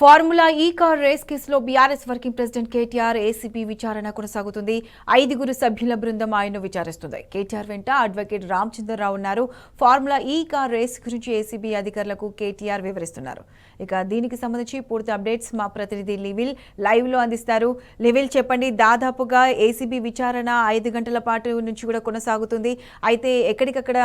Formula ఈ car race కేసులో BRS working president KTR ACB విచారణ కొనసాగుతుంది. 5 సభ్యుల బృందం ఆయన్ను విచారిస్తుంది. కేటీఆర్ వెంట అడ్వకేట్ రామచంద్రరావు ఉన్నారు. ఫార్ములా ఈ కార్ రేస్ గురించి ఏసీబీ అధికారులకు కేటీఆర్ వివరిస్తున్నారు. ఇక దీనికి సంబంధించి పూర్తి అప్డేట్స్ మా ప్రతినిధి లివిల్ లైవ్ లో అందిస్తారు. లివిల్ చెప్పండి, దాదాపుగా ఏసీబీ విచారణ 5 గంటల పాటు నుంచి కూడా కొనసాగుతుంది. అయితే ఎక్కడికక్కడ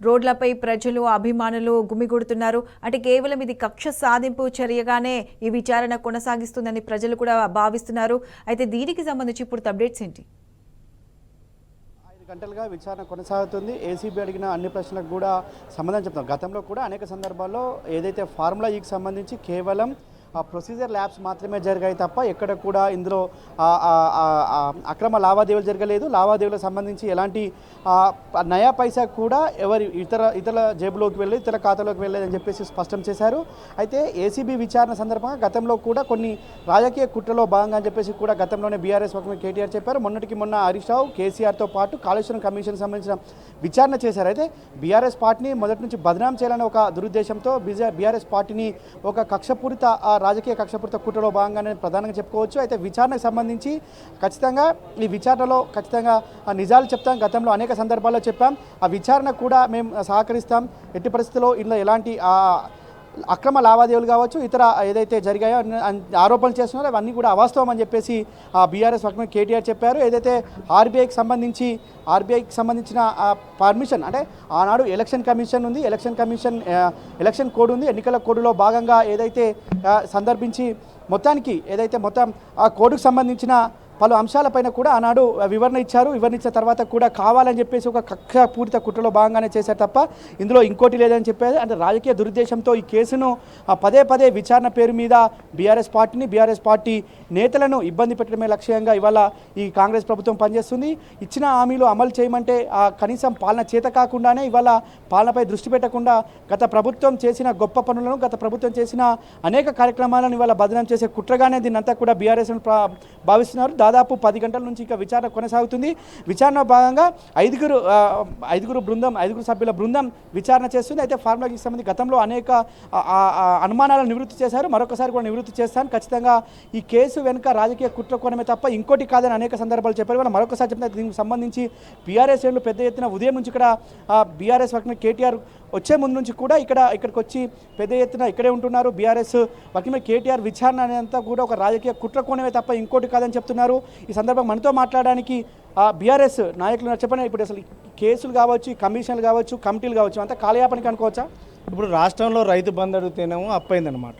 రోడ్లపై ప్రజలు అభిమానులు గుమిగూడుతున్నారు. అంటే కేవలం ఇది కక్ష సాధింపు చర్యగానే ఈ విచారణ కొనసాగిస్తుందని ప్రజలు కూడా భావిస్తున్నారు. అయితే దీనికి సంబంధించి పూర్తి అప్డేట్స్ ఏంటి? 5 గంటలుగా విచారణ కొనసాగుతుంది. ఏసీబీ అడిగిన అన్ని ప్రశ్నలకు కూడా సమాధానం చెప్తాం. గతంలో కూడా అనేక సందర్భాల్లో ఏదైతే ఫార్ములా ఈకి సంబంధించి కేవలం ప్రొసీజర్ ల్యాబ్స్ మాత్రమే జరిగాయి తప్ప ఎక్కడ కూడా ఇందులో అక్రమ లావాదేవీలు జరగలేదు. లావాదేవీలకు సంబంధించి ఎలాంటి నయా పైసా కూడా ఇతర జేబులోకి వెళ్ళలేదు, ఇతర ఖాతాలోకి వెళ్ళలేదని చెప్పేసి స్పష్టం చేశారు. అయితే ఏసీబీ విచారణ సందర్భంగా గతంలో కూడా కొన్ని రాజకీయ కుట్రలో భాగంగా అని చెప్పేసి కూడా గతంలోనే బీఆర్ఎస్ వర్కింగ్ కేటీఆర్ చెప్పారు. మొన్నటికి మొన్న హరీష్ రావు కేసీఆర్తో పాటు కాళేశ్వరం కమిషన్ సంబంధించిన విచారణ చేశారు. అయితే బీఆర్ఎస్ పార్టీని మొదటి నుంచి బదనాం చేయాలని ఒక దురుద్దేశంతో బీఆర్ఎస్ పార్టీని ఒక కక్షపూరిత రాజకీయ కక్షపూరిత కుట్రలో భాగంగానే ప్రధానంగా చెప్పుకోవచ్చు. అయితే విచారణకు సంబంధించి ఖచ్చితంగా ఈ విచారణలో ఖచ్చితంగా నిజాలు చెప్తాం. గతంలో అనేక సందర్భాల్లో చెప్పాం. ఆ విచారణ కూడా మేము సహకరిస్తాం. ఎట్టి పరిస్థితుల్లో ఇందులో ఎలాంటి అక్రమ లావాదేవీలు కావచ్చు, ఇతర ఏదైతే జరిగాయో ఆరోపణలు చేస్తున్నారో అవన్నీ కూడా అవాస్తవం అని చెప్పేసి బీఆర్ఎస్ వర్కింగ్ కేటీఆర్ చెప్పారు. ఏదైతే ఆర్బీఐకి సంబంధించిన పర్మిషన్, అంటే ఆనాడు ఎలక్షన్ కమిషన్ ఉంది, ఎలక్షన్ కోడ్ ఉంది, ఎన్నికల కోడ్లో భాగంగా ఏదైతే సందర్భించి మొత్తానికి ఏదైతే మొత్తం ఆ కోడ్కు సంబంధించిన పలు అంశాలపైన కూడా ఆనాడు వివరణ ఇచ్చారు. వివరణ ఇచ్చిన తర్వాత కూడా కావాలని చెప్పేసి ఒక కక్షపూరిత కుట్రలో భాగంగానే చేశారు తప్ప ఇందులో ఇంకోటి లేదని చెప్పేది. అంటే రాజకీయ దురుద్దేశంతో ఈ కేసును పదే విచారణ పేరు మీద బీఆర్ఎస్ పార్టీ నేతలను ఇబ్బంది పెట్టడమే లక్ష్యంగా ఇవాళ ఈ కాంగ్రెస్ ప్రభుత్వం పనిచేస్తుంది. ఇచ్చిన హామీలు అమలు చేయమంటే కనీసం పాలన చేత కాకుండానే ఇవాళ పాలనపై దృష్టి పెట్టకుండా గత ప్రభుత్వం చేసిన గొప్ప పనులను, గత ప్రభుత్వం చేసిన అనేక కార్యక్రమాలను ఇవాళ బదనాం చేసే కుట్రగానే దీన్నంతా కూడా బీఆర్ఎస్ భావిస్తున్నారు. దాదాపు 10 గంటల నుంచి ఇక విచారణ కొనసాగుతుంది. విచారణ భాగంగా 5 సభ్యుల బృందం విచారణ చేస్తుంది. అయితే ఫార్ములాకి సంబంధించి గతంలో అనేక అనుమానాలను నివృత్తి చేశారు. మరొకసారి కూడా నివృత్తి చేస్తాను. ఖచ్చితంగా ఈ కేసు వెనుక రాజకీయ కుట్ర కోణమే తప్ప ఇంకోటి కాదని అనేక సందర్భాలు చెప్పారు. వాళ్ళు మరొకసారి చెప్తున్నారు. దీనికి సంబంధించి బీఆర్ఎస్ శ్రేణులు పెద్ద ఎత్తున ఉదయం నుంచి ఇక్కడ బీఆర్ఎస్ వర్కింగ్ కేటీఆర్ వచ్చే ముందు నుంచి కూడా ఇక్కడికి వచ్చి పెద్ద ఎత్తున ఇక్కడే ఉంటున్నారు. బీఆర్ఎస్ వర్కింగ్ కేటీఆర్ విచారణ అనేంతా కూడా ఒక రాజకీయ కుట్ర కోణమే తప్ప ఇంకోటి కాదని చెప్తున్నారు. ఈ సందర్భంగా మనతో మాట్లాడడానికి బీఆర్ఎస్ నాయకులు చెప్పండి. ఇప్పుడు అసలు కేసులు కావచ్చు, కమిషన్లు కావచ్చు, కమిటీలు కావచ్చు, అంతా కాలయాపనకి అనుకోవచ్చా? ఇప్పుడు రాష్ట్రంలో రైతు బంధు అడిగితేనేమో అప్పైందనమాట.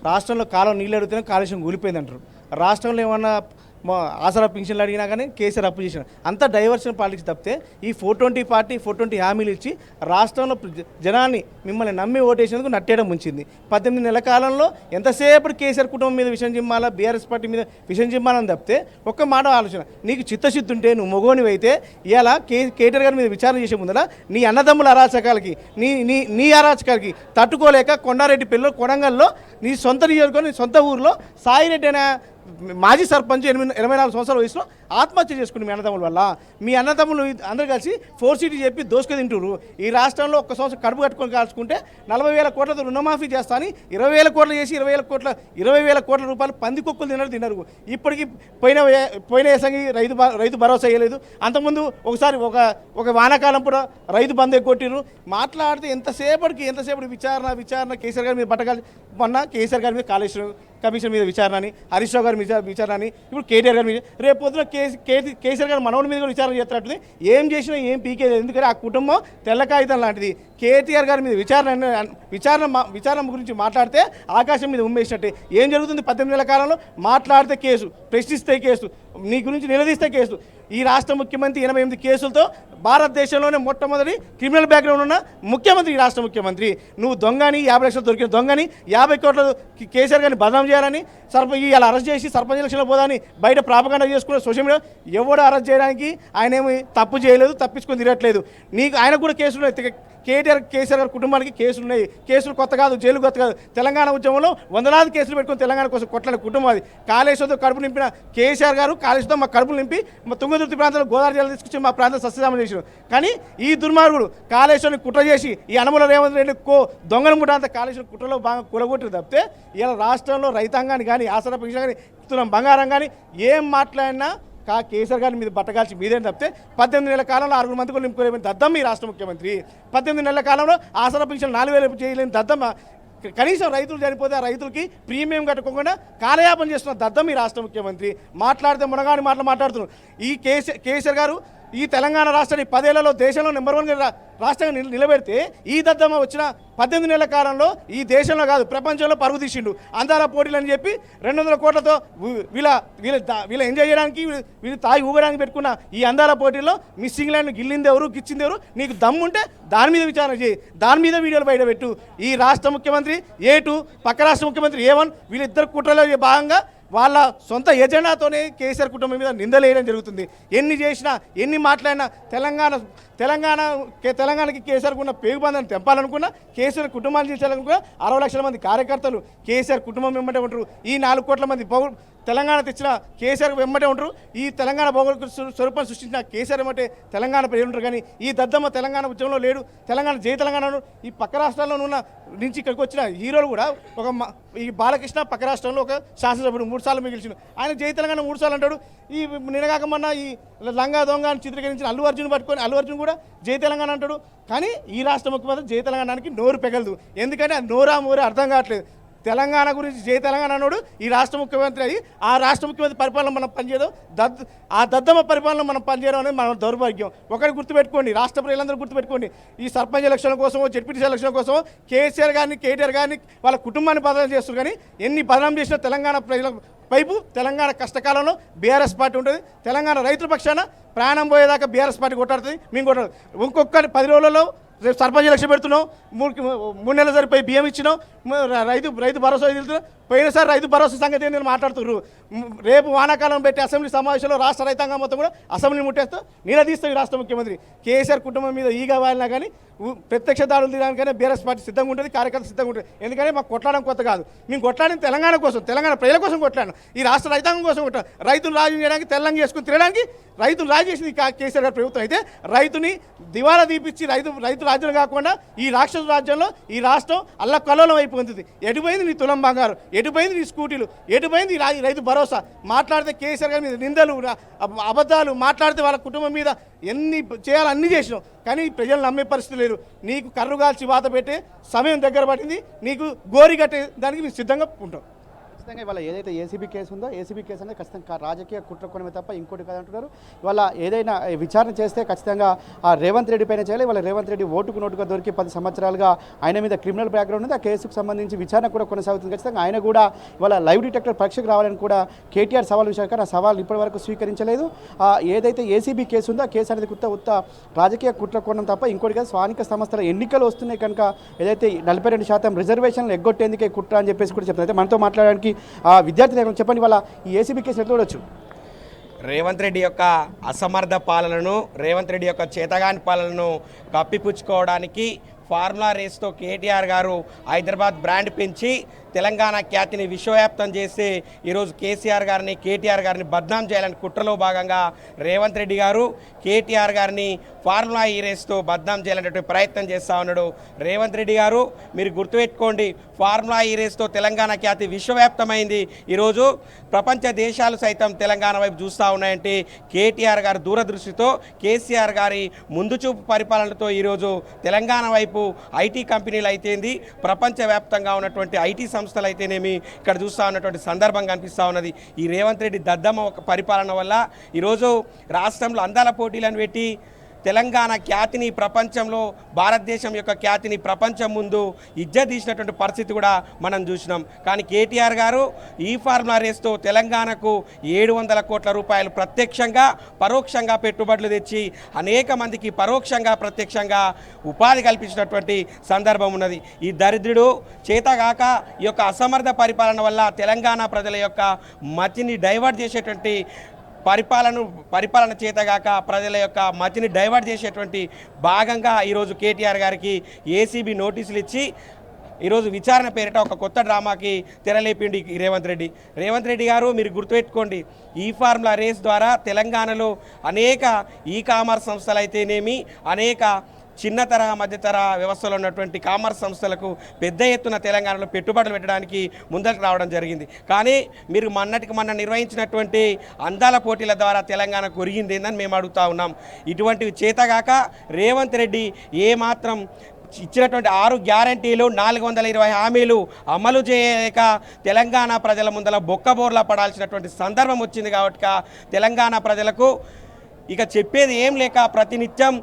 రాష్ట్రంలో కాలం నీళ్ళు అడిగితేనే కాలుష్యం కూలిపోయిందంటారు. రాష్ట్రంలో ఏమన్నా ఆసరా పింఛన్లు అడిగినా కానీ కేసీఆర్ అప్పు చేసిన అంతా డైవర్షన్ పాలిటిక్స్ తప్పితే ఈ 420 హామీలు ఇచ్చి రాష్ట్రంలో జనాన్ని మిమ్మల్ని నమ్మి ఓటేసేందుకు నట్టేయడం ముంచింది. 18 నెలల కాలంలో ఎంతసేపు కేసీఆర్ కుటుంబం మీద విషయం చిమ్మాలా, బీఆర్ఎస్ పార్టీ మీద విషయం చిమ్మాలని తప్పితే ఒక్క మాట ఆలోచన. నీకు చిత్తశుద్ధి ఉంటే, నువ్వు మొగోనివి అయితే ఇలా కేటీఆర్ గారి మీద విచారణ చేసే ముందర నీ అన్నదమ్ముల అరాచకాలకి, నీ అరాచకాలకి తట్టుకోలేక కొండారెడ్డి పిల్లలు కొడంగల్లో నీ సొంత నియోజకవర్గం, నీ సొంత ఊరిలో సాయిరెడ్డి అనే మాజీ సర్పంచ్ 84 సంవత్సరాల వయసులో ఆత్మహత్య చేసుకుని మీ అన్నదమ్ముల వల్ల. మీ అన్నదమ్ములు అందరూ కలిసి 4 సీట్లు చెప్పి దోసుకు తింటున్నారు. ఈ రాష్ట్రంలో ఒక్క సంవత్సరం కడుపు కట్టుకొని కాల్చుకుంటే 40,000 కోట్లతో రుణమాఫీ చేస్తా అని 20,000 కోట్లు చేసి 20,000 కోట్ల రూపాయలు పందికొక్కులు తిన్నారు. ఇప్పటికీ పోయిన ఏసంగి రైతు భరోసా వేయలేదు. అంతకుముందు ఒకసారి ఒక వానాకాలం కూడా రైతు బంద్ కొట్టిరు. మాట్లాడితే ఎంతసేపటికి విచారణ కేసీఆర్ గారి మీద పట్టగాలి. మొన్న కేసీఆర్ గారి మీద కాళేశ్వరం కమిషన్ మీద విచారణ అని, హరీష్ రావు గారి మీద విచారణ అని, ఇప్పుడు కేటీఆర్ గారి మీద, రేపు పొద్దున కేసీఆర్ గారు మనవడి మీద కూడా విచారణ చేస్తున్నట్టుంది. ఏం చేసినా ఏం పీకేది. ఎందుకంటే ఆ కుటుంబం తెల్ల కాగితం లాంటిది. కేటీఆర్ గారి మీద విచారణ గురించి మాట్లాడితే ఆకాశం మీద ఉమ్మేసినట్టే. ఏం జరుగుతుంది? 18 నెలల కాలంలో మాట్లాడితే కేసు, ప్రశ్నిస్తే కేసు, నీ గురించి నిలదీస్తే కేసు. ఈ రాష్ట్ర ముఖ్యమంత్రి 88 కేసులతో భారతదేశంలోనే మొట్టమొదటి క్రిమినల్ బ్యాక్గ్రౌండ్ ఉన్న ముఖ్యమంత్రి, ఈ రాష్ట్ర ముఖ్యమంత్రి. నువ్వు దొంగని, 50 లక్షలు దొరికిన దొంగని, 50 కోట్ల కేసీఆర్ గారిని బదనాం చేయాలని, ఇలా అరెస్ట్ చేసి సర్పంచ్ ఎలక్షన్లో పోదాని బయట ప్రాపగండా చేసుకున్న సోషల్ మీడియా ఎవడు అరెస్ట్ చేయడానికి ఆయన ఏమి తప్పు చేయలేదు, తప్పించుకొని తిరగట్లేదు. నీకు ఆయన కూడా కేసులు కేసీఆర్ గారి కుటుంబానికి కేసులు ఉన్నాయి. కేసులు కొత్త కాదు, జైలు కొత్త కాదు. తెలంగాణ ఉద్యమంలో వందలాది కేసులు పెట్టుకుని తెలంగాణ కోసం కొట్లాడిన కుటుంబం అది. కాళేశ్వరంతో కడుపు నింపిన కేసీఆర్ గారు కాళేశ్వరంతో మా కడుపులు నింపి మా తుంగతుర్తి ప్రాంతంలో గోదావరి జిల్లా తీసుకొచ్చి మా ప్రాంతం సస్యశామం చేశారు. చేసాడు. కానీ ఈ దుర్మార్గుడు కాళేశ్వరం కుట్ర చేసి ఈ యనమల రేవంత్ రెడ్డి దొంగల ముఠ అంతా కాళేశ్వరం కుట్రలో బాగా కూలగొట్టి తప్పితే ఇలా రాష్ట్రంలో రైతాంగాన్ని కానీ ఆసరా పెన్షన్ కానీ తులం బంగారం కానీ ఏం మాట్లాడినా కేసీఆర్ గారి మీద బట్టగాల్చి మీదేం తప్పితే 18 నెలల కాలంలో 6 మందికి నింపుకోలేని దద్దమ్మ ఈ రాష్ట్ర ముఖ్యమంత్రి. 18 నెలల కాలంలో ఆసరా పెన్షన్ 4,000 చేయలేని దద్దమ్మ. కనీసం రైతులు చనిపోతే ఆ రైతులకి ప్రీమియం కట్టుకోకుండా కాలయాపన చేస్తున్న దద్దమ్మ ఈ రాష్ట్ర ముఖ్యమంత్రి. మాట్లాడితే మునగాని మాటలు మాట్లాడుతున్నారు. ఈ కేసీఆర్ గారు ఈ తెలంగాణ రాష్ట్రాన్ని 10 ఏళ్లలో దేశంలో నెంబర్ 1 రాష్ట్రంగా నిలబెడితే ఈ దద్దమ్మ వచ్చిన 18 నెలల కాలంలో ఈ దేశంలో కాదు ప్రపంచంలో పరుగు తీసిండు. అందాల పోటీలు అని చెప్పి 200 కోట్లతో వీళ్ళ ఎంజాయ్ చేయడానికి వీళ్ళు తాగి ఊగడానికి పెట్టుకున్న ఈ అందాల పోటీల్లో మిస్సింగ్ లైన్ గిల్లింది ఎవరు గిచ్చింది ఎవరు నీకు దమ్ముంటే దాని మీద విచారణ చేయి, దాని మీద వీడియోలు బయట పెట్టు. ఈ రాష్ట్ర ముఖ్యమంత్రి A2 పక్క రాష్ట్ర ముఖ్యమంత్రి A1 వీళ్ళిద్దరు కుట్రలో భాగంగా వాళ్ళ సొంత ఎజెండాతోనే కేసీఆర్ కుటుంబం మీద నిందలేయడం జరుగుతుంది. ఎన్ని చేసినా ఎన్ని మాట్లాడినా తెలంగాణకి కేసీఆర్కు ఉన్న పేగుబంధాన్ని తెంపాలనుకున్నా, కేసీఆర్ కుటుంబాన్ని చేయాలనుకున్నా 60 లక్షల మంది కార్యకర్తలు కేసీఆర్ కుటుంబం వెంబడే ఉంటారు. ఈ 4 కోట్ల మంది తెలంగాణ తెచ్చిన కేసీఆర్ వెంబడే ఉంటారు. ఈ తెలంగాణ భౌగోళిక స్వరూపం సృష్టించిన కేసీఆర్ వెంబడే తెలంగాణ ప్రజలు ఉంటారు. కానీ ఈ దద్దమ్మ తెలంగాణ ఉద్యమంలో లేడు. తెలంగాణ జై తెలంగాణ ఈ పక్క రాష్ట్రాల్లో ఉన్న నుంచి ఇక్కడికి వచ్చిన హీరోలు కూడా ఈ బాలకృష్ణ పక్క రాష్ట్రంలో ఒక శాసనసభ్యుడు 3 సార్లు మిగిల్చిండు. ఆయన జై తెలంగాణ 3 సార్లు అంటాడు. ఈ నినగాకమన్నా ఈ లంగా దొంగ అని చిత్రీకరించిన అల్లు అర్జున్ పట్టుకొని అల్లు అర్జున్ కూడా జై తెలంగాణ అంటాడు. కానీ ఈ రాష్ట్ర ముఖ్యమంత్రి జై తెలంగాణకి నోరు పెగలదు. ఎందుకంటే ఆ నోరా మోరే అర్థం కావట్లేదు. తెలంగాణ గురించి జై తెలంగాణ అన్నాడు ఈ రాష్ట్ర ముఖ్యమంత్రి అయ్యి ఆ రాష్ట్ర ముఖ్యమంత్రి పరిపాలన మనం పనిచేయడం ఆ దద్దమ్మ పరిపాలన మనం పనిచేయడం అనేది మన దౌర్భాగ్యం. ఒకటి గుర్తుపెట్టుకోండి, రాష్ట్ర ప్రజలందరూ గుర్తుపెట్టుకోండి. ఈ సర్పంచ్ ఎలక్షన్ల కోసమో జెడ్పీటీసీ ఎలక్షన్ల కోసమో కేసీఆర్ గారిని కేటీఆర్ గారిని వాళ్ళ కుటుంబాన్ని బదనాం చేస్తారు. కానీ ఎన్ని బదనాం చేసినా తెలంగాణ ప్రజల వైపు తెలంగాణ కష్టకాలంలో బీఆర్ఎస్ పార్టీ ఉంటుంది. తెలంగాణ రైతుల పక్షాన ప్రాణం పోయేదాకా బీఆర్ఎస్ పార్టీ కొట్టాడుతుంది. మేము కొట్టాడు. ఇంకొక 10 రోజులలో సర్పంచ్ ఎలక్షన్ పెడుతున్నాం. 3 నెలలు సరిపోయి బియ్యం ఇచ్చినాం. రైతు భరోసా వెళ్తున్నాం. పోయినసారి రైతు భరోసా సంగతి నేను మాట్లాడుతున్నారు. రేపు వానాకాలం పెట్టి అసెంబ్లీ సమావేశంలో రాష్ట్ర రైతాంగం మొత్తం కూడా అసెంబ్లీ ముట్టేస్తూ నిలదీస్తాం ఈ రాష్ట్ర ముఖ్యమంత్రి. కేసీఆర్ కుటుంబం మీద ఈగా వాలినా కానీ ప్రత్యక్ష దాడులు తీయడానికైనా బీఆర్ఎస్ పార్టీ సిద్ధంగా ఉంటుంది, కార్యకర్త సిద్ధంగా ఉంటుంది. ఎందుకంటే మాకు కొట్లాడడం కొత్త కాదు. మేము కొట్లాడిన తెలంగాణ కోసం, తెలంగాణ ప్రజల కోసం కొట్లాడాను. ఈ రాష్ట్ర రైతాంగం కోసం కొట్టాను. రైతులు రాజు చేయడానికి తెల్లంగా చేసుకుని తిరగడానికి రైతులు రాజు చేసింది కేసీఆర్ గారి ప్రభుత్వం. అయితే రైతుని దివాలా తీపిచ్చి రైతు రాజ్యం కాకుండా ఈ రాక్షస రాజ్యంలో ఈ రాష్ట్రం అల్లకల్లోలం అయిపోతుంది. ఎటుపోయింది నీ తులం బంగారు, ఎటుపోయింది నీ స్కూటీలు, ఎటుపోయింది రైతు భరోసా. మాట్లాడితే కేసీఆర్ గారి మీద నిందలు అబద్ధాలు మాట్లాడితే వాళ్ళ కుటుంబం మీద ఎన్ని చేయాలో అన్నీ చేసినాం. కానీ ప్రజలు నమ్మే పరిస్థితి లేదు. నీకు కర్రు కాల్చి వాత పెట్టే సమయం దగ్గర పడింది. నీకు గోరి కట్టే దానికి మేము సిద్ధంగా ఉంటాం. ఖచ్చితంగా ఇవాళ ఏదైతే ఏసీబీ కేసు ఉందో ఏసీబీ కేసు అనేది ఖచ్చితంగా రాజకీయ కుట్రకోణమే తప్ప ఇంకోటి కాదంటున్నారు. ఇవాళ ఏదైనా విచారణ చేస్తే ఖచ్చితంగా ఆ రేవంత్ రెడ్డి పైన చేయాలి. ఇవాళ రేవంత్ రెడ్డి ఓటుకు నోటుగా దొరికి 10 సంవత్సరాలుగా ఆయన మీద క్రిమినల్ బ్యాక్గ్రౌండ్ ఉంది. ఆ కేసుకు సంబంధించి విచారణ కూడా కొనసాగుతుంది. ఖచ్చితంగా ఆయన కూడా ఇవాళ లైవ్ డిటెక్టర్ పరీక్షకు రావాలని కూడా కేటీఆర్ సవాల్ విషయాలు కానీ ఆ సవాల్ ఇప్పటివరకు స్వీకరించలేదు. ఏదైతే ఏసీబీ కేసు ఉందో ఆ కేసు అనేది ఉత్త రాజకీయ కుట్రకోణం తప్ప ఇంకోటి కాదు. స్థానిక సంస్థల ఎన్నికలు వస్తున్నాయి కనుక ఏదైతే 42% రిజర్వేషన్లు ఎగ్గొట్టేందుకే కుట్ర అని చెప్పేసి కూడా చెప్తారు. అయితే మనతో మాట్లాడడానికి విద్యార్థి నాయకులు చెప్పండి, వాళ్ళ ఈ ఏసీబీ కేసు ఎట్లా చూడొచ్చు? రేవంత్ రెడ్డి యొక్క అసమర్థ పాలనను, రేవంత్ రెడ్డి యొక్క చేతగాని పాలనను కప్పిపుచ్చుకోవడానికి ఫార్ములా రేస్తో కేటీఆర్ గారు హైదరాబాద్ బ్రాండ్ పెంచి తెలంగాణ ఖ్యాతిని విశ్వవ్యాప్తం చేసి ఈరోజు కేసీఆర్ గారిని కేటీఆర్ గారిని బద్నాం చేయాలని కుట్రలో భాగంగా రేవంత్ రెడ్డి గారు కేటీఆర్ గారిని ఫార్ములా ఈ రేస్తో బద్నాం చేయాలనేటువంటి ప్రయత్నం చేస్తూ ఉన్నాడు. రేవంత్ రెడ్డి గారు మీరు గుర్తుపెట్టుకోండి, ఫార్ములా ఈ రేస్తో తెలంగాణ ఖ్యాతి విశ్వవ్యాప్తమైంది. ఈరోజు ప్రపంచ దేశాలు సైతం తెలంగాణ వైపు చూస్తూ ఉన్నాయంటే కేటీఆర్ గారు దూరదృష్టితో కేసీఆర్ గారి ముందు చూపు పరిపాలనతో ఈరోజు తెలంగాణ వైపు ఐటీ కంపెనీలు అయితేంది, ప్రపంచవ్యాప్తంగా ఉన్నటువంటి ఐటీ సంస్థలు అయితేనేమి ఇక్కడ చూస్తూ ఉన్నటువంటి సందర్భం కనిపిస్తూ ఉన్నది. ఈ రేవంత్ రెడ్డి దద్దమ్మ ఒక పరిపాలన వల్ల ఈరోజు రాష్ట్రంలో అందాల పోటీలను పెట్టి తెలంగాణ ఖ్యాతిని ప్రపంచంలో, భారతదేశం యొక్క ఖ్యాతిని ప్రపంచం ముందు ఇజ్జతీసినటువంటి పరిస్థితి కూడా మనం చూసినాం. కానీ కేటీఆర్ గారు ఈ ఫార్ములా రేస్తో తెలంగాణకు 700 కోట్ల రూపాయలు ప్రత్యక్షంగా పరోక్షంగా పెట్టుబడులు తెచ్చి అనేక మందికి పరోక్షంగా ప్రత్యక్షంగా ఉపాధి కల్పించినటువంటి సందర్భం ఉన్నది. ఈ దరిద్రుడు చేతగాక ఈ యొక్క అసమర్థ పరిపాలన వల్ల తెలంగాణ ప్రజల యొక్క మతిని డైవర్ట్ చేసేటువంటి పరిపాలన చేతగాక ప్రజల యొక్క మతిని డైవర్ట్ చేసేటువంటి భాగంగా ఈరోజు కేటీఆర్ గారికి ఏసీబీ నోటీసులు ఇచ్చి ఈరోజు విచారణ పేరిట ఒక కొత్త డ్రామాకి తెరలేపిండి ఈ రేవంత్ రెడ్డి గారు మీరు గుర్తుపెట్టుకోండి, ఈ ఫార్ములా రేస్ ద్వారా తెలంగాణలో అనేక ఈ కామర్స్ సంస్థలు అయితేనేమి అనేక చిన్న తరహా మధ్యతర వ్యవస్థలో ఉన్నటువంటి కామర్స్ సంస్థలకు పెద్ద ఎత్తున తెలంగాణలో పెట్టుబడులు పెట్టడానికి ముందరకు రావడం జరిగింది. కానీ మీరు మొన్న నిర్వహించినటువంటి అందాల పోటీల ద్వారా తెలంగాణకు ఒరిగింది ఏందని మేము అడుగుతా ఉన్నాం. ఇటువంటివి చేతగాక రేవంత్ రెడ్డి ఏమాత్రం ఇచ్చినటువంటి 6 గ్యారంటీలు 420 హామీలు అమలు చేయలేక తెలంగాణ ప్రజల ముందర బొక్కబోర్లా పడాల్సినటువంటి సందర్భం వచ్చింది. కాబట్టి తెలంగాణ ప్రజలకు ఇక చెప్పేది ఏం లేక ప్రతినిత్యం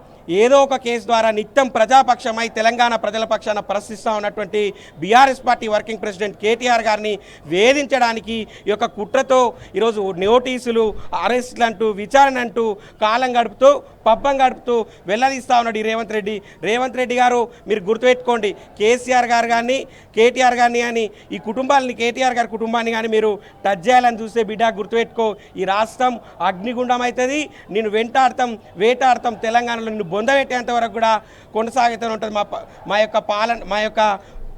ఏదో ఒక కేసు ద్వారా నిత్యం ప్రజాపక్షమై తెలంగాణ ప్రజల పక్షాన ప్రశ్నిస్తూ ఉన్నటువంటి BRS party working president KTR గారిని వేధించడానికి ఈ యొక్క కుట్రతో ఈరోజు నోటీసులు, అరెస్టులు అంటూ విచారణ అంటూ కాలం గడుపుతూ పబ్బం గడుపుతూ వెళ్ళదీస్తూ ఉన్నాడు ఈ రేవంత్ రెడ్డి గారు. మీరు గుర్తుపెట్టుకోండి, కేసీఆర్ గారు కానీ కేటీఆర్ గారిని కానీ ఈ కుటుంబాలని కేటీఆర్ గారి కుటుంబాన్ని కానీ మీరు టచ్ చేయాలని చూస్తే బిడ్డ గుర్తుపెట్టుకో, ఈ రాష్ట్రం అగ్నిగుండం అవుతుంది. నేను వేటాడతాం తెలంగాణలో నిన్ను బొందబెట్టేంత వరకు కూడా కొనసాగుతూనే ఉంటుంది మా యొక్క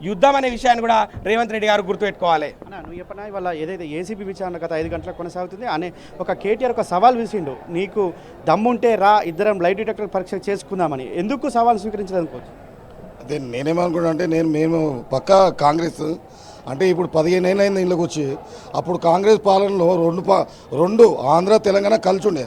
యుద్ధం అనే విషయాన్ని కూడా రేవంత్ రెడ్డి గారు గుర్తుపెట్టుకోవాలి. అన్న నువ్వు చెప్పనా, ఇవాళ ఏదైతే ఏసీబీ విచారణ గత 5 గంటలకు కొనసాగుతుంది అనే ఒక కేటీఆర్ ఒక సవాల్ విసిరిండు, నీకు దమ్ముంటే రా ఇద్దరం లైట్ డిటెక్టర్ పరీక్ష చేసుకుందామని. ఎందుకు సవాల్ స్వీకరించదనుకోవచ్చు? అదే నేనేమనుకున్నా అంటే మేము పక్కా కాంగ్రెస్ అంటే ఇప్పుడు 15 ఏళ్ళు అయింది ఇంట్లోకి వచ్చి. అప్పుడు కాంగ్రెస్ పాలనలో రెండు ఆంధ్ర తెలంగాణ కలిసి ఉండే.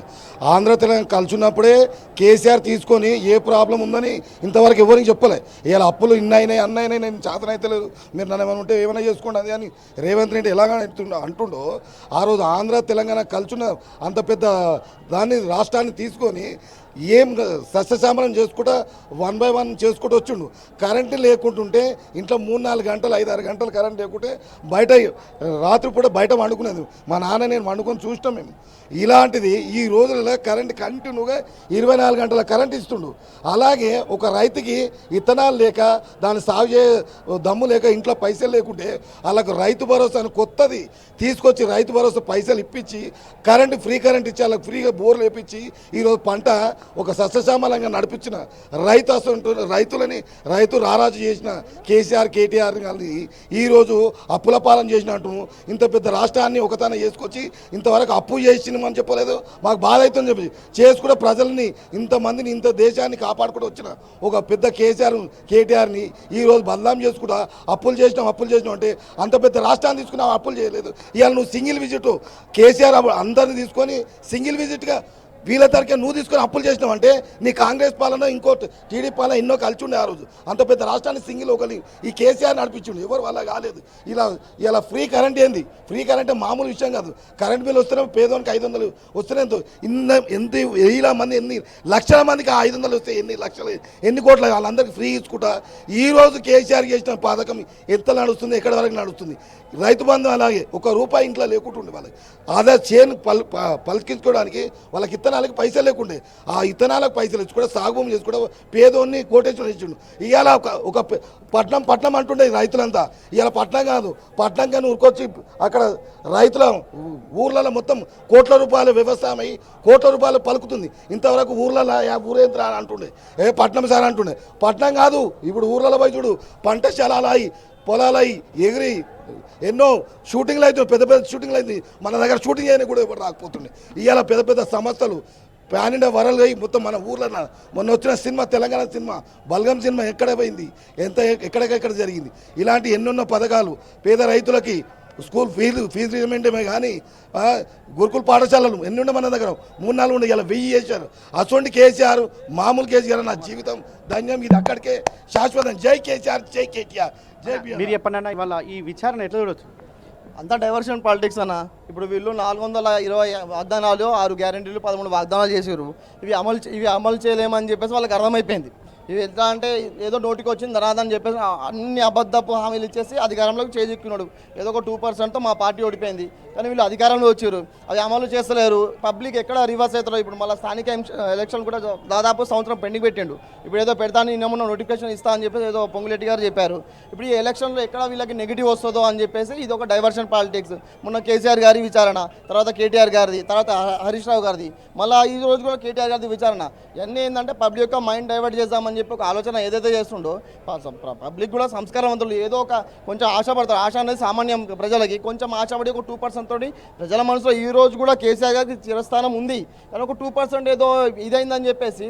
ఆంధ్ర తెలంగాణ కలిసి ఉన్నప్పుడే కేసీఆర్ తీసుకొని ఏ ప్రాబ్లం ఉందని ఇంతవరకు ఎవరికి చెప్పలే. ఇవాళ అప్పులు ఇన్నైనాయి అన్నైనాయి, నేను చేతనైతే లేదు, మీరు నన్ను ఏమైనా ఉంటే ఏమైనా చేసుకోండి అది అని రేవంత్ రెడ్డి ఎలాగ అంటుండో, ఆ రోజు ఆంధ్ర తెలంగాణ కలిసి ఉన్న అంత పెద్ద దాన్ని రాష్ట్రాన్ని తీసుకొని ఏం సస్యశామలం చేసుకుంటా 1 by 1 చేసుకుంటూ వచ్చిండు. కరెంటు లేకుంటుంటే ఇంట్లో 3-4 గంటలు 5-6 గంటలు కరెంట్ లేకుంటే బయట రాత్రిపూట బయట వండుకునేది. మా నాన్న నేను వండుకొని చూసినాం మేము. ఇలాంటిది ఈ రోజులలో కరెంట్ కంటిన్యూగా 24 గంటల కరెంట్ ఇస్తుండు. అలాగే ఒక రైతుకి ఇత్తనాలు లేక దాన్ని సాగు చే దమ్ము లేక ఇంట్లో పైసలు లేకుంటే వాళ్ళకు రైతు భరోసా అని కొత్తది తీసుకొచ్చి రైతు భరోసా పైసలు ఇప్పించి ఫ్రీ కరెంట్ ఇచ్చి వాళ్ళకి ఫ్రీగా బోర్లు వేపించి ఈరోజు పంట ఒక సస్యశ్యామలంగా నడిపించిన రైతు రారాజు చేసిన కేటీఆర్ గారిని ఈరోజు అప్పుల పాలన చేసినట్టు ఇంత పెద్ద రాష్ట్రాన్ని ఒకతాన చేసుకొచ్చి ఇంతవరకు అప్పు చేసినామని చెప్పలేదు. మాకు బాధ అవుతుందని చెప్పి చేసుకుంటే ప్రజల్ని ఇంతమందిని ఇంత దేశాన్ని కాపాడుకుంటూ వచ్చిన ఒక పెద్ద కేటీఆర్ని ఈరోజు బదనాం చేసుకుంటా అప్పులు చేసినాం అంటే అంత పెద్ద రాష్ట్రాన్ని తీసుకున్నావు, అప్పులు చేయలేదు. ఇవాళ నువ్వు సింగిల్ విజిట్ కేసీఆర్ అందరిని తీసుకొని సింగిల్ విజిట్గా వీళ్ళ తరకే నువ్వు తీసుకొని అప్పులు చేసినావు అంటే నీ కాంగ్రెస్ పాలన ఇంకో టీడీపీ పాలన ఎన్నో కలిసి ఉండే. ఆ రోజు అంత పెద్ద రాష్ట్రాన్ని సింగిల్ ఒకరి ఈ కేసీఆర్ నడిపించిండు, ఎవరు వల్ల కాలేదు. ఇలా ఫ్రీ కరెంట్ ఏంది? ఫ్రీ కరెంట్ మామూలు విషయం కాదు. కరెంట్ బిల్ వస్తేనే పేదవానికి 500 వస్తేనే ఎంత వేల మంది ఎన్ని లక్షల మందికి 500 వస్తే ఎన్ని కోట్ల వాళ్ళందరికీ ఫ్రీ ఇచ్చుకుంటా ఈరోజు కేసీఆర్ చేసిన పథకం ఎంత నడుస్తుంది, ఎక్కడి వరకు నడుస్తుంది. రైతు బంధు అలాగే ₹1 ఇంట్లో లేకుంటుండే వాళ్ళకి ఆదా చేను పలికించుకోవడానికి వాళ్ళకి ఇత్తనాలకి పైసలు లేకుండే. ఆ ఇత్తనాలకు పైసలు ఇచ్చుకుంటే సాగు భూమి చేసుకుంటే పేదోన్ని కోటేశ్వరం ఇచ్చిండు. ఇవాళ ఒక పట్నం అంటుండే రైతులంతా. ఇవాళ పట్నం కాదు, పట్నం కానీ ఊరుకొచ్చి అక్కడ రైతుల ఊర్లలో మొత్తం కోట్ల రూపాయల వ్యవసాయం కోట్ల రూపాయలు పలుకుతుంది. ఇంతవరకు ఊర్లలో ఊరేంద్ర అంటుండే, పట్నం సార్ అంటుండే. పట్నం కాదు, ఇప్పుడు ఊర్లలో పోయి చూడు, పంటశాలలు అయి పొలాలై ఎగిరి ఎన్నో షూటింగ్లు అవుతుంది, పెద్ద షూటింగ్లు అయింది. మన దగ్గర షూటింగ్ అయినా కూడా ఎవరు రాకపోతుండే. ఇవాళ పెద్ద సంస్థలు ప్యాన్ ఇండియా వరల్డ్ అయ్యి మొత్తం మన ఊర్లో మొన్న వచ్చిన cinema Telangana cinema Balagam cinema ఎక్కడ పోయింది, ఎక్కడెక్కడ జరిగింది. ఇలాంటి ఎన్నెన్నో పథకాలు పేద రైతులకి స్కూల్ ఫీజు రీమెంటమే కానీ గురుకుల పాఠశాలలు ఎన్ని ఉండే మన దగ్గర 3-4 ఉండే, ఇలా 1000 చేశారు. అటువంటి కేసీఆర్ మామూలు కేసీఆర్ నా జీవితం ధన్యం, ఇది అక్కడికే శాశ్వతం. జై కేసీఆర్, జై కేటీఆర్, జై మీరు చెప్పండి ఇవాళ ఈ విచారణ ఎట్లా చూడొచ్చు? అంతా డైవర్షన్ పాలిటిక్స్ అన్న. ఇప్పుడు వీళ్ళు 420 వాగ్దానాలు 6 గ్యారెంటీలు 13 వాగ్దానాలు చేసారు. ఇవి అమలు చేయలేమని చెప్పేసి వాళ్ళకి అర్థమైపోయింది. ఇవి ఎట్లా అంటే ఏదో నోటికి వచ్చింది రాదని చెప్పేసి అన్ని అబద్ధపు హామీలు ఇచ్చేసి అధికారంలోకి చేజిక్కున్నాడు. ఏదో ఒక 2%తో మా పార్టీ ఓడిపోయింది, కానీ వీళ్ళు అధికారంలో వచ్చారు, అవి అమలు చేస్తలేరు. పబ్లిక్ ఎక్కడ రివర్స్ అవుతారో. ఇప్పుడు మళ్ళీ స్థానిక ఎలక్షన్ కూడా దాదాపు సంవత్సరం పెండింగ్ పెట్టిండు. ఇప్పుడు ఏదో పెడతాను నిన్న నోటిఫికేషన్ ఇస్తా అని చెప్పేసి ఏదో పొంగులెట్టి గారు చెప్పారు. ఇప్పుడు ఈ ఎలక్షన్లో ఎక్కడ వీళ్ళకి నెగిటివ్ వస్తుందో అని చెప్పేసి ఇది ఒక డైవర్షన్ పాలిటిక్స్. మొన్న కేసీఆర్ గారి విచారణ, తర్వాత కేటీఆర్ గారిది, తర్వాత హరీష్ రావు గారిది, మళ్ళీ ఈ రోజు కూడా కేటీఆర్ గారిది విచారణ. ఇవన్నీ ఏంటంటే పబ్లిక్ యొక్క మైండ్ డైవర్ట్ చేద్దామని అని చెప్పి ఒక ఆలోచన ఏదైతే చేస్తుండో పబ్లిక్ కూడా సంస్కారవంతులు ఏదో ఒక కొంచెం ఆశపడతారు. ఆశ అనేది సామాన్యం ప్రజలకి. కొంచెం ఆశపడి ఒక 2% తోటి ప్రజల మనసులో ఈ రోజు కూడా కేసీఆర్ గారికి చిరస్థానం ఉంది. కానీ ఒక 2% ఏదో ఇదైందని చెప్పేసి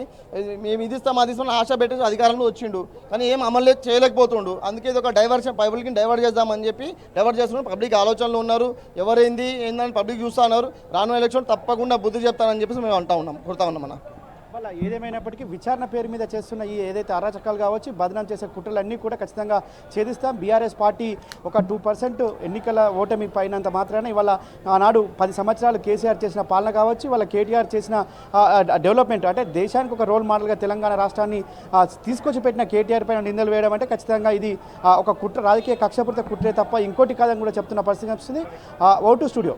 మేము ఇది ఇస్తాం అది ఇస్తాం ఆశ పెట్టి అధికారంలో వచ్చిండు, కానీ ఏం అమలు చేయలేకపోతుండు. అందుకే ఇది ఒక డైవర్షన్, పబ్లిక్ని డైవర్ట్ చేద్దామని చెప్పి డైవర్ట్ చేస్తున్నారు. పబ్లిక్ ఆలోచనలు ఉన్నారు, ఎవరైంది ఏందని పబ్లిక్ చూస్తూ ఉన్నారు. రానున్న ఎలక్షన్ తప్పకుండా బుద్ధి చెప్తానని చెప్పేసి మేము కొడతా ఉన్నాం అన్న. వాళ్ళ ఏదేమైనప్పటికీ విచారణ పేరు మీద చేస్తున్న ఈ ఏదైతే అరాచకాలు కావచ్చు, బదనాం చేసే కుట్రలన్నీ కూడా ఖచ్చితంగా ఛేదిస్తాం. బీఆర్ఎస్ పార్టీ ఒక 2% ఎన్నికల ఓటమి పైనంత మాత్రాన ఇవాళ ఆనాడు 10 సంవత్సరాలు కేసీఆర్ చేసిన పాలన కావచ్చు, వాళ్ళ కేటీఆర్ చేసిన డెవలప్మెంట్ అంటే దేశానికి ఒక రోల్ మోడల్గా తెలంగాణ రాష్ట్రాన్ని తీసుకొచ్చి పెట్టిన కేటీఆర్ పైన నిందలు వేయడం అంటే ఖచ్చితంగా ఇది ఒక కుట్ర, రాజకీయ కక్షపూరిత కుట్రే తప్ప ఇంకోటి కాదని కూడా చెప్తున్న పరిస్థితి వస్తుంది. Vote studio.